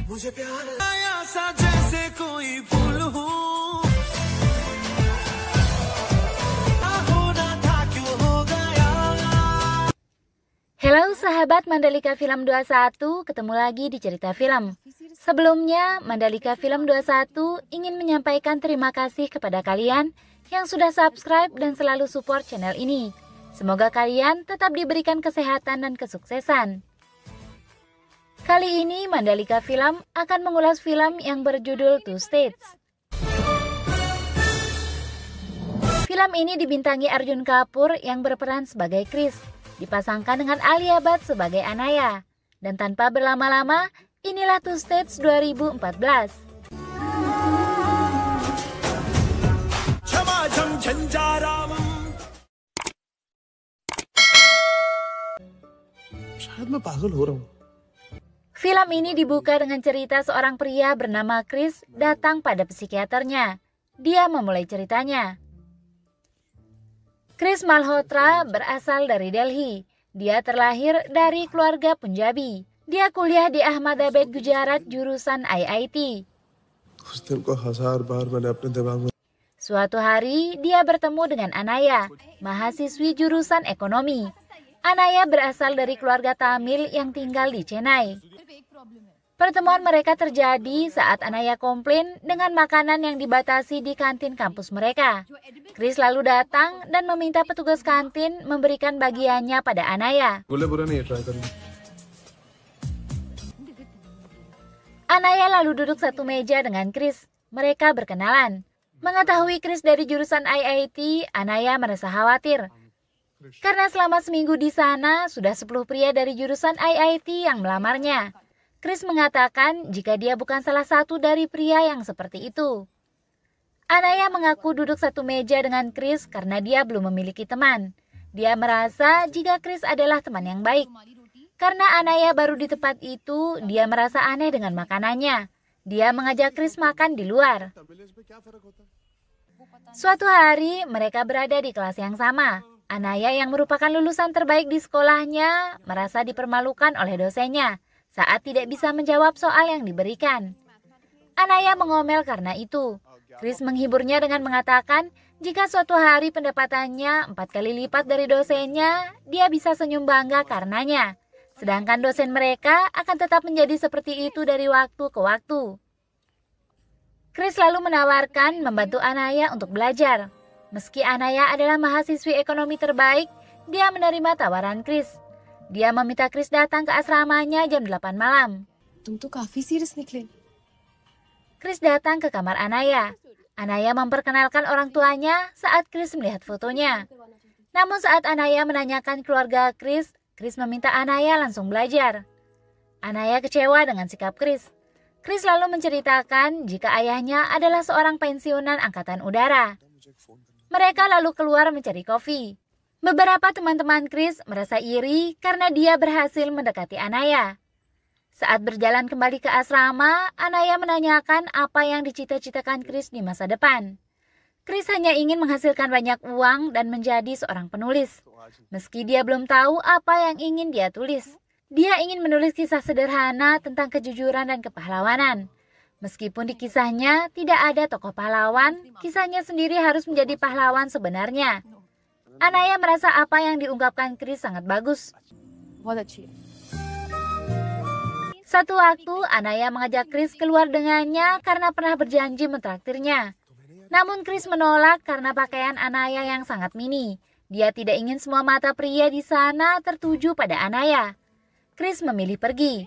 मुझे प्यार आया सा जैसे कोई फूल हूँ होना था क्यों हो गया. Halo sahabat Mandalika Film 21, ketemu lagi di Cerita Film. Sebelumnya, Mandalika Film 21 ingin menyampaikan terima kasih kepada kalian yang sudah subscribe dan selalu support channel ini. Semoga kalian tetap diberikan kesehatan dan kesuksesan. Kali ini Mandalika Film akan mengulas film yang berjudul Two States. Film ini dibintangi Arjun Kapoor yang berperan sebagai Chris, dipasangkan dengan Alia Bhatt sebagai Anaya. Dan tanpa berlama-lama, inilah Two States 2014. Film ini dibuka dengan cerita seorang pria bernama Chris datang pada psikiaternya. Dia memulai ceritanya. Chris Malhotra berasal dari Delhi. Dia terlahir dari keluarga Punjabi. Dia kuliah di Ahmedabad, Gujarat, jurusan IIT. Suatu hari, dia bertemu dengan Anaya, mahasiswi jurusan ekonomi. Anaya berasal dari keluarga Tamil yang tinggal di Chennai. Pertemuan mereka terjadi saat Anaya komplain dengan makanan yang dibatasi di kantin kampus mereka. Chris lalu datang dan meminta petugas kantin memberikan bagiannya pada Anaya. Anaya lalu duduk satu meja dengan Chris. Mereka berkenalan. Mengetahui Chris dari jurusan IIT, Anaya merasa khawatir. Karena selama seminggu di sana, sudah 10 pria dari jurusan IIT yang melamarnya. Chris mengatakan jika dia bukan salah satu dari pria yang seperti itu. Anaya mengaku duduk satu meja dengan Chris karena dia belum memiliki teman. Dia merasa jika Chris adalah teman yang baik. Karena Anaya baru di tempat itu, dia merasa aneh dengan makanannya. Dia mengajak Chris makan di luar. Suatu hari, mereka berada di kelas yang sama. Anaya yang merupakan lulusan terbaik di sekolahnya merasa dipermalukan oleh dosennya saat tidak bisa menjawab soal yang diberikan. Anaya mengomel karena itu. Chris menghiburnya dengan mengatakan jika suatu hari pendapatannya 4 kali lipat dari dosennya, dia bisa senyum bangga karenanya. Sedangkan dosen mereka akan tetap menjadi seperti itu dari waktu ke waktu. Chris lalu menawarkan membantu Anaya untuk belajar. Meski Anaya adalah mahasiswi ekonomi terbaik, dia menerima tawaran Chris. Dia meminta Chris datang ke asramanya jam 8 malam. Chris datang ke kamar Anaya. Anaya memperkenalkan orang tuanya saat Chris melihat fotonya. Namun saat Anaya menanyakan keluarga Chris meminta Anaya langsung belajar. Anaya kecewa dengan sikap Chris. Chris lalu menceritakan jika ayahnya adalah seorang pensiunan angkatan udara. Mereka lalu keluar mencari kopi. Beberapa teman-teman Chris merasa iri karena dia berhasil mendekati Anaya. Saat berjalan kembali ke asrama, Anaya menanyakan apa yang dicita-citakan Chris di masa depan. Chris hanya ingin menghasilkan banyak uang dan menjadi seorang penulis. Meski dia belum tahu apa yang ingin dia tulis. Dia ingin menulis kisah sederhana tentang kejujuran dan kepahlawanan. Meskipun di kisahnya tidak ada tokoh pahlawan, kisahnya sendiri harus menjadi pahlawan sebenarnya. Anaya merasa apa yang diungkapkan Chris sangat bagus. Satu waktu, Anaya mengajak Chris keluar dengannya karena pernah berjanji mentraktirnya. Namun Chris menolak karena pakaian Anaya yang sangat mini. Dia tidak ingin semua mata pria di sana tertuju pada Anaya. Chris memilih pergi.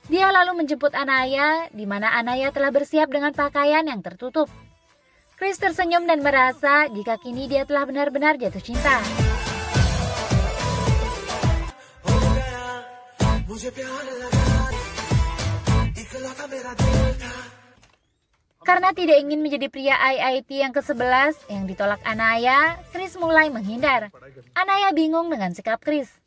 Dia lalu menjemput Anaya, di mana Anaya telah bersiap dengan pakaian yang tertutup. Chris tersenyum dan merasa jika kini dia telah benar-benar jatuh cinta. Karena tidak ingin menjadi pria IIT yang ke-11 yang ditolak Anaya, Chris mulai menghindar. Anaya bingung dengan sikap Chris.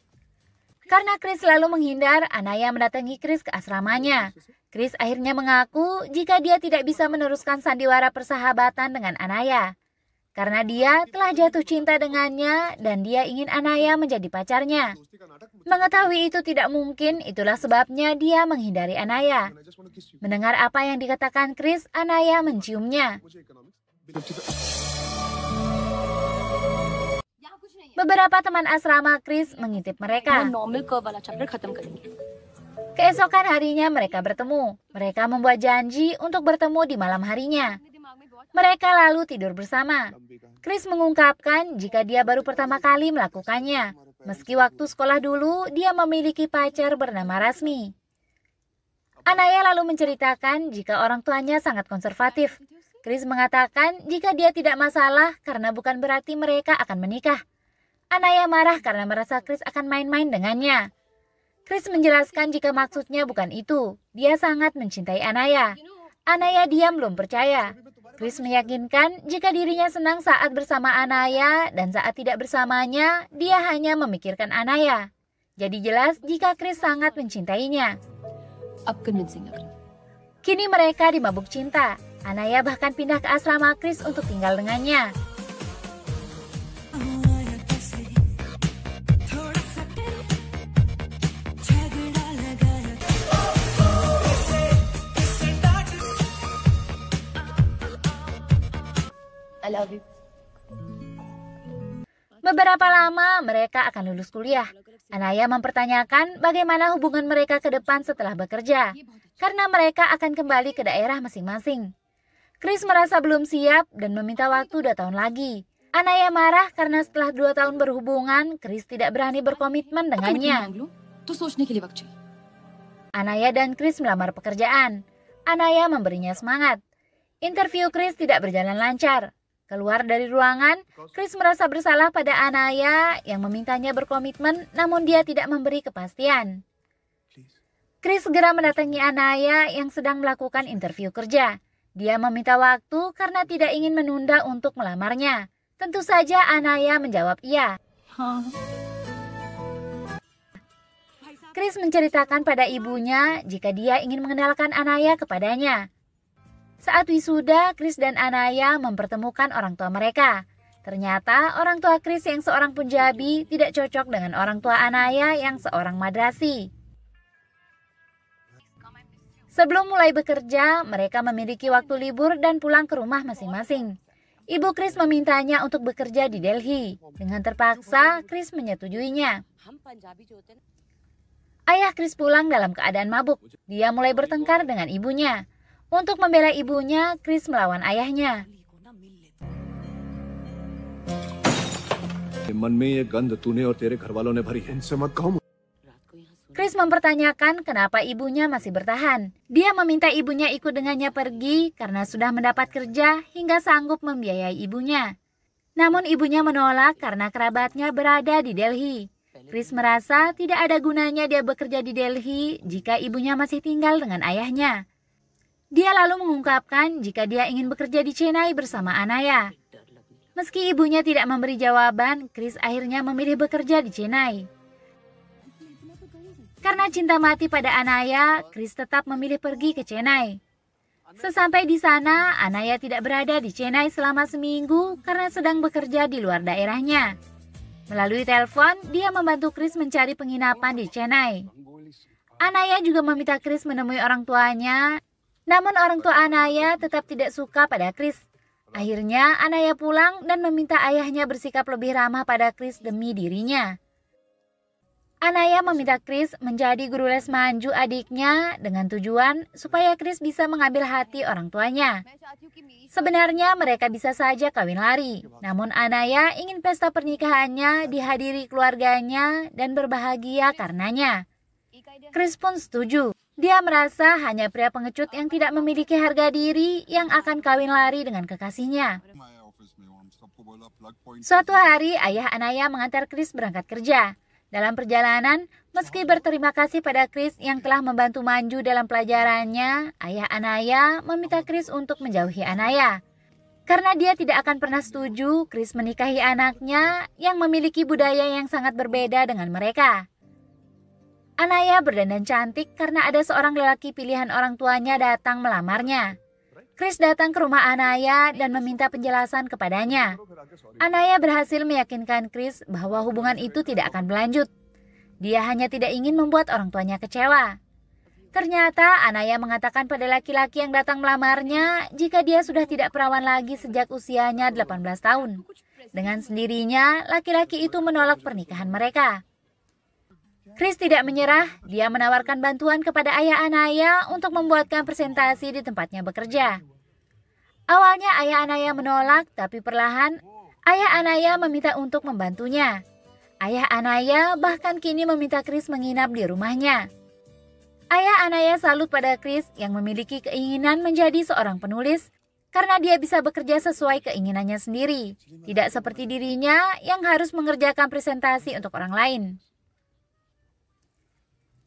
Karena Chris selalu menghindar, Anaya mendatangi Chris ke asramanya. Chris akhirnya mengaku jika dia tidak bisa meneruskan sandiwara persahabatan dengan Anaya. karena dia telah jatuh cinta dengannya dan dia ingin Anaya menjadi pacarnya. Mengetahui itu tidak mungkin, itulah sebabnya dia menghindari Anaya. Mendengar apa yang dikatakan Chris, Anaya menciumnya. Beberapa teman asrama Chris mengintip mereka. Keesokan harinya mereka bertemu. Mereka membuat janji untuk bertemu di malam harinya. Mereka lalu tidur bersama. Chris mengungkapkan jika dia baru pertama kali melakukannya. Meski waktu sekolah dulu dia memiliki pacar bernama Rasmi. Anaya lalu menceritakan jika orang tuanya sangat konservatif. Chris mengatakan jika dia tidak masalah karena bukan berarti mereka akan menikah. Anaya marah karena merasa Chris akan main-main dengannya. Chris menjelaskan jika maksudnya bukan itu. Dia sangat mencintai Anaya. Anaya diam belum percaya. Chris meyakinkan jika dirinya senang saat bersama Anaya dan saat tidak bersamanya, dia hanya memikirkan Anaya. Jadi jelas jika Chris sangat mencintainya. Kini mereka di mabuk cinta. Anaya bahkan pindah ke asrama Chris untuk tinggal dengannya. I love you. Beberapa lama mereka akan lulus kuliah. Anaya mempertanyakan bagaimana hubungan mereka ke depan setelah bekerja, karena mereka akan kembali ke daerah masing-masing. Chris merasa belum siap dan meminta waktu 2 tahun lagi. Anaya marah karena setelah 2 tahun berhubungan, Chris tidak berani berkomitmen dengannya. Anaya dan Chris melamar pekerjaan. Anaya memberinya semangat. Interview Chris tidak berjalan lancar. Keluar dari ruangan, Chris merasa bersalah pada Anaya yang memintanya berkomitmen, namun dia tidak memberi kepastian. Chris segera mendatangi Anaya yang sedang melakukan interview kerja. Dia meminta waktu karena tidak ingin menunda untuk melamarnya. Tentu saja Anaya menjawab iya. Chris menceritakan pada ibunya jika dia ingin mengenalkan Anaya kepadanya. Saat wisuda, Chris dan Anaya mempertemukan orang tua mereka. Ternyata orang tua Chris yang seorang Punjabi tidak cocok dengan orang tua Anaya yang seorang madrasi. Sebelum mulai bekerja, mereka memiliki waktu libur dan pulang ke rumah masing-masing. Ibu Chris memintanya untuk bekerja di Delhi. Dengan terpaksa, Chris menyetujuinya. Ayah Chris pulang dalam keadaan mabuk. Dia mulai bertengkar dengan ibunya. Untuk membela ibunya, Chris melawan ayahnya. Chris mempertanyakan kenapa ibunya masih bertahan. Dia meminta ibunya ikut dengannya pergi karena sudah mendapat kerja hingga sanggup membiayai ibunya. Namun ibunya menolak karena kerabatnya berada di Delhi. Chris merasa tidak ada gunanya dia bekerja di Delhi jika ibunya masih tinggal dengan ayahnya. Dia lalu mengungkapkan jika dia ingin bekerja di Chennai bersama Anaya. Meski ibunya tidak memberi jawaban, Chris akhirnya memilih bekerja di Chennai. Karena cinta mati pada Anaya, Chris tetap memilih pergi ke Chennai. Sesampai di sana, Anaya tidak berada di Chennai selama seminggu karena sedang bekerja di luar daerahnya. Melalui telepon, dia membantu Chris mencari penginapan di Chennai. Anaya juga meminta Chris menemui orang tuanya. Namun orang tua Anaya tetap tidak suka pada Chris. Akhirnya Anaya pulang dan meminta ayahnya bersikap lebih ramah pada Chris demi dirinya. Anaya meminta Chris menjadi guru les manju adiknya dengan tujuan supaya Chris bisa mengambil hati orang tuanya. Sebenarnya mereka bisa saja kawin lari, namun Anaya ingin pesta pernikahannya dihadiri keluarganya dan berbahagia karenanya. Chris pun setuju. Dia merasa hanya pria pengecut yang tidak memiliki harga diri yang akan kawin lari dengan kekasihnya. Suatu hari, ayah Anaya mengantar Chris berangkat kerja. Dalam perjalanan, meski berterima kasih pada Chris yang telah membantu Manju dalam pelajarannya, ayah Anaya meminta Chris untuk menjauhi Anaya. Karena dia tidak akan pernah setuju Chris menikahi anaknya yang memiliki budaya yang sangat berbeda dengan mereka. Anaya berdandan cantik karena ada seorang lelaki pilihan orang tuanya datang melamarnya. Chris datang ke rumah Anaya dan meminta penjelasan kepadanya. Anaya berhasil meyakinkan Chris bahwa hubungan itu tidak akan berlanjut. Dia hanya tidak ingin membuat orang tuanya kecewa. Ternyata Anaya mengatakan pada laki-laki yang datang melamarnya jika dia sudah tidak perawan lagi sejak usianya 18 tahun. Dengan sendirinya, laki-laki itu menolak pernikahan mereka. Chris tidak menyerah, dia menawarkan bantuan kepada ayah Anaya untuk membuatkan presentasi di tempatnya bekerja. Awalnya ayah Anaya menolak, tapi perlahan ayah Anaya meminta untuk membantunya. Ayah Anaya bahkan kini meminta Chris menginap di rumahnya. Ayah Anaya salut pada Chris yang memiliki keinginan menjadi seorang penulis karena dia bisa bekerja sesuai keinginannya sendiri, tidak seperti dirinya yang harus mengerjakan presentasi untuk orang lain.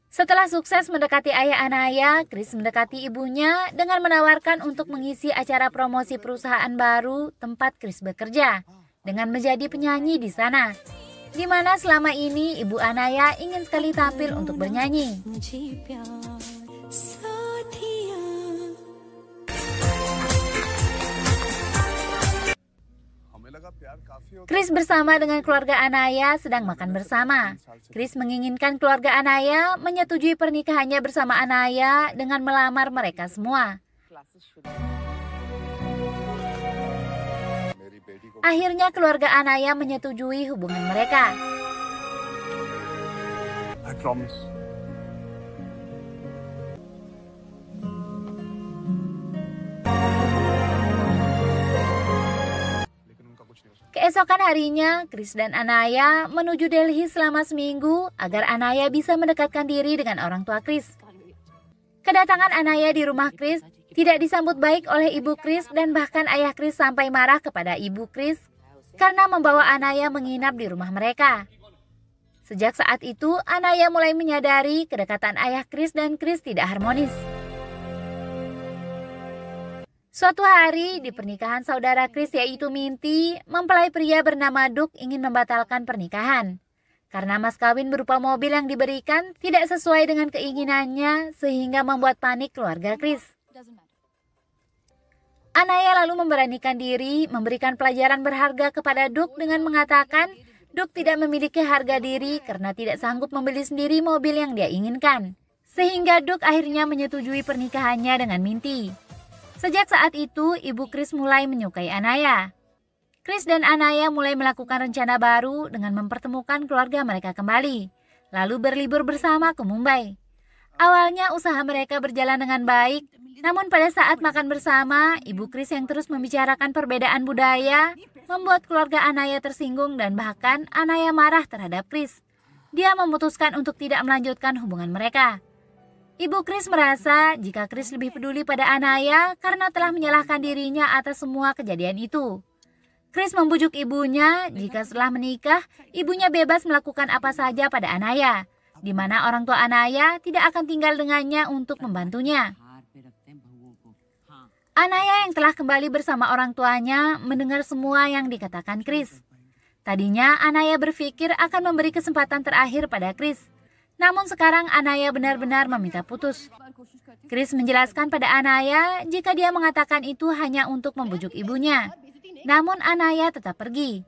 Setelah sukses mendekati ayah Anaya, Chris mendekati ibunya dengan menawarkan untuk mengisi acara promosi perusahaan baru tempat Chris bekerja, dengan menjadi penyanyi di sana, di mana selama ini ibu Anaya ingin sekali tampil untuk bernyanyi. Chris bersama dengan keluarga Anaya sedang makan bersama. Chris menginginkan keluarga Anaya menyetujui pernikahannya bersama Anaya dengan melamar mereka semua. Akhirnya keluarga Anaya menyetujui hubungan mereka. I promise. Keesokan harinya, Chris dan Anaya menuju Delhi selama seminggu agar Anaya bisa mendekatkan diri dengan orang tua Chris. Kedatangan Anaya di rumah Chris tidak disambut baik oleh ibu Chris dan bahkan ayah Chris sampai marah kepada ibu Chris karena membawa Anaya menginap di rumah mereka. Sejak saat itu, Anaya mulai menyadari kedekatan ayah Chris dan Chris tidak harmonis. Suatu hari di pernikahan saudara Chris yaitu Minty, mempelai pria bernama Duke ingin membatalkan pernikahan. Karena mas kawin berupa mobil yang diberikan tidak sesuai dengan keinginannya sehingga membuat panik keluarga Chris. Anaya lalu memberanikan diri memberikan pelajaran berharga kepada Duke dengan mengatakan Duke tidak memiliki harga diri karena tidak sanggup membeli sendiri mobil yang dia inginkan. Sehingga Duke akhirnya menyetujui pernikahannya dengan Minty. Sejak saat itu, ibu Chris mulai menyukai Anaya. Chris dan Anaya mulai melakukan rencana baru dengan mempertemukan keluarga mereka kembali, lalu berlibur bersama ke Mumbai. Awalnya usaha mereka berjalan dengan baik, namun pada saat makan bersama, ibu Chris yang terus membicarakan perbedaan budaya, membuat keluarga Anaya tersinggung dan bahkan Anaya marah terhadap Chris. Dia memutuskan untuk tidak melanjutkan hubungan mereka. Ibu Chris merasa jika Chris lebih peduli pada Anaya karena telah menyalahkan dirinya atas semua kejadian itu. Chris membujuk ibunya jika setelah menikah, ibunya bebas melakukan apa saja pada Anaya, di mana orang tua Anaya tidak akan tinggal dengannya untuk membantunya. Anaya yang telah kembali bersama orang tuanya mendengar semua yang dikatakan Chris. Tadinya Anaya berpikir akan memberi kesempatan terakhir pada Chris. Namun sekarang Anaya benar-benar meminta putus. Chris menjelaskan pada Anaya jika dia mengatakan itu hanya untuk membujuk ibunya. Namun Anaya tetap pergi.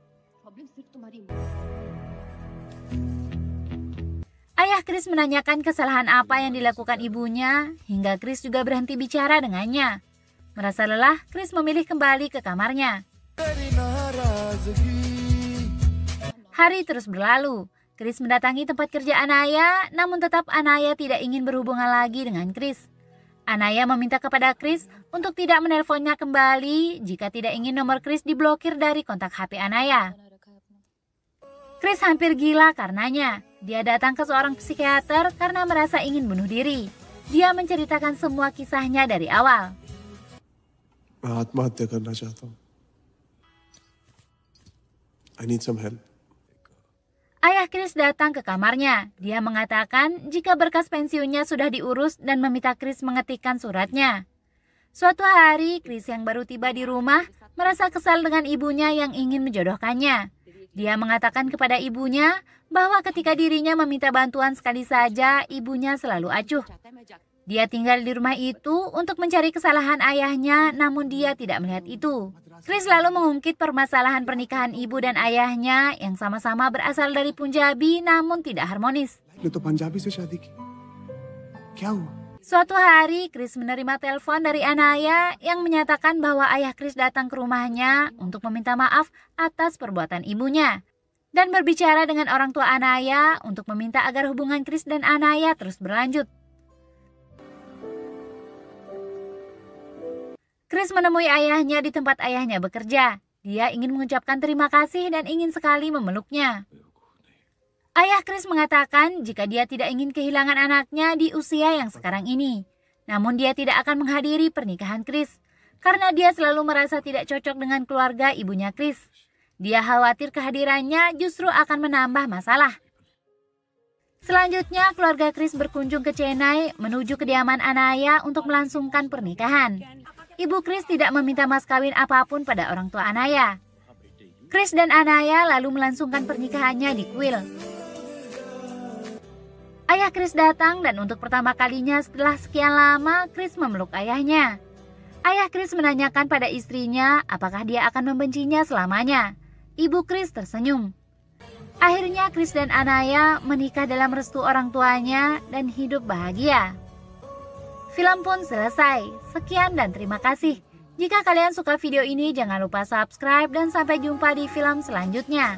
Ayah Chris menanyakan kesalahan apa yang dilakukan ibunya, hingga Chris juga berhenti bicara dengannya. Merasa lelah, Chris memilih kembali ke kamarnya. Hari terus berlalu. Chris mendatangi tempat kerja Anaya, namun tetap Anaya tidak ingin berhubungan lagi dengan Chris. Anaya meminta kepada Chris untuk tidak menelponnya kembali jika tidak ingin nomor Chris diblokir dari kontak HP Anaya. Chris hampir gila karenanya. Dia datang ke seorang psikiater karena merasa ingin bunuh diri. Dia menceritakan semua kisahnya dari awal. आत्महत्या करना चाहता हूँ. I need some help. Ayah Chris datang ke kamarnya. Dia mengatakan jika berkas pensiunnya sudah diurus dan meminta Chris mengetikkan suratnya. Suatu hari, Chris yang baru tiba di rumah merasa kesal dengan ibunya yang ingin menjodohkannya. Dia mengatakan kepada ibunya bahwa ketika dirinya meminta bantuan sekali saja, ibunya selalu acuh. Dia tinggal di rumah itu untuk mencari kesalahan ayahnya, namun dia tidak melihat itu. Chris lalu mengungkit permasalahan pernikahan ibu dan ayahnya yang sama-sama berasal dari Punjabi namun tidak harmonis. ने तो पंजाबी से शादी की क्या हुआ Suatu hari, Chris menerima telepon dari Anaya yang menyatakan bahwa ayah Chris datang ke rumahnya untuk meminta maaf atas perbuatan ibunya. Dan berbicara dengan orang tua Anaya untuk meminta agar hubungan Chris dan Anaya terus berlanjut. Chris menemui ayahnya di tempat ayahnya bekerja. Dia ingin mengucapkan terima kasih dan ingin sekali memeluknya. Ayah Chris mengatakan jika dia tidak ingin kehilangan anaknya di usia yang sekarang ini. Namun dia tidak akan menghadiri pernikahan Chris karena dia selalu merasa tidak cocok dengan keluarga ibunya Chris. Dia khawatir kehadirannya justru akan menambah masalah. Selanjutnya, keluarga Chris berkunjung ke Chennai menuju kediaman Anaya untuk melangsungkan pernikahan. Ibu Chris tidak meminta mas kawin apapun pada orang tua Anaya. Chris dan Anaya lalu melangsungkan pernikahannya di kuil. Ayah Chris datang dan untuk pertama kalinya setelah sekian lama Chris memeluk ayahnya. Ayah Chris menanyakan pada istrinya apakah dia akan membencinya selamanya. Ibu Chris tersenyum. Akhirnya Chris dan Anaya menikah dalam restu orang tuanya dan hidup bahagia. Film pun selesai. Sekian dan terima kasih. Jika kalian suka video ini, jangan lupa subscribe dan sampai jumpa di film selanjutnya.